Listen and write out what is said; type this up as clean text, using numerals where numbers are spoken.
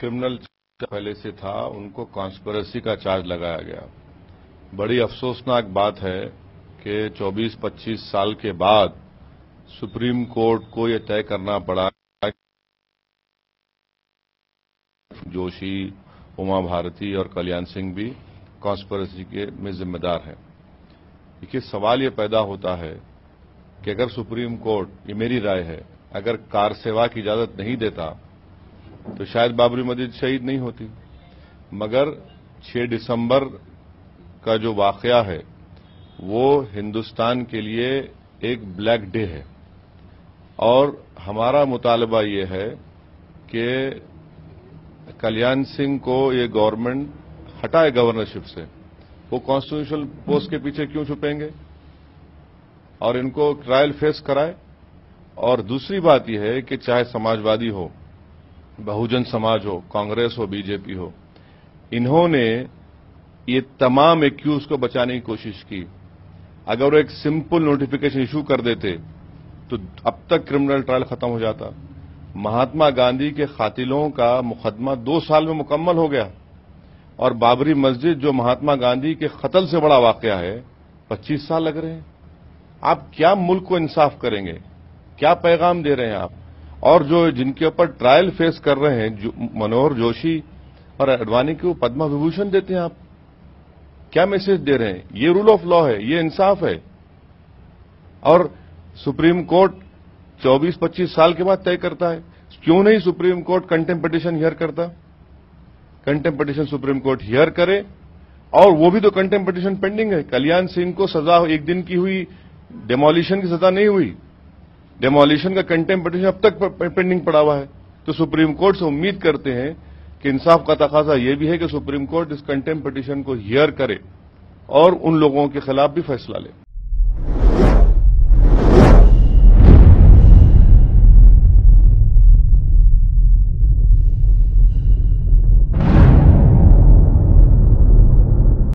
Criminal पहले से था, उनको कॉन्स्पिरेसी का चार्ज लगाया गया। बड़ी अफसोसनाक बात है कि 24-25 साल के बाद सुप्रीम कोर्ट को यह तय करना पड़ा जोशी, उमा भारती और कल्याण सिंह भी कॉन्स्पिरेसी के में जिम्मेदार हैं। देखिए, सवाल ये पैदा होता है कि अगर सुप्रीम कोर्ट, ये मेरी राय है, अगर कार सेवा की इजाजत नहीं देता तो शायद बाबरी मस्जिद शहीद नहीं होती। मगर 6 दिसंबर का जो वाकया है वो हिंदुस्तान के लिए एक ब्लैक डे है और हमारा मुतालबा ये है कि कल्याण सिंह को ये गवर्नमेंट हटाए गवर्नरशिप से। वो कॉन्स्टिट्यूशनल पोस्ट के पीछे क्यों छुपेंगे और इनको ट्रायल फेस कराए। और दूसरी बात यह है कि चाहे समाजवादी हो, बहुजन समाज हो, कांग्रेस हो, बीजेपी हो, इन्होंने ये तमाम एक्यूज को बचाने की कोशिश की। अगर वो एक सिंपल नोटिफिकेशन इशू कर देते तो अब तक क्रिमिनल ट्रायल खत्म हो जाता। महात्मा गांधी के कातिलों का मुकदमा 2 साल में मुकम्मल हो गया और बाबरी मस्जिद जो महात्मा गांधी के कत्ल से बड़ा वाकया है 25 साल लग रहे हैं। आप क्या मुल्क को इंसाफ करेंगे, क्या पैगाम दे रहे हैं आप। और जो जिनके ऊपर ट्रायल फेस कर रहे हैं, मनोहर जोशी और अडवाणी को पद्म विभूषण देते हैं, आप क्या मैसेज दे रहे हैं। ये रूल ऑफ लॉ है, ये इंसाफ है। और सुप्रीम कोर्ट 24-25 साल के बाद तय करता है। क्यों नहीं supreme court contempt petition hear करता। Contempt petition supreme court hear करे और वो भी तो कंटेम्प्ट पिटीशन पेंडिंग है। कल्याण सिंह को सजा 1 दिन की हुई, डेमोलिशन की सजा नहीं हुई। डेमोलिशन का कंटेम्प्ट पिटीशन अब तक पेंडिंग पड़ा हुआ है। तो सुप्रीम कोर्ट से उम्मीद करते हैं कि इंसाफ का तकाजा यह भी है कि सुप्रीम कोर्ट इस कंटेम्प्ट पिटीशन को हियर करे और उन लोगों के खिलाफ भी फैसला ले।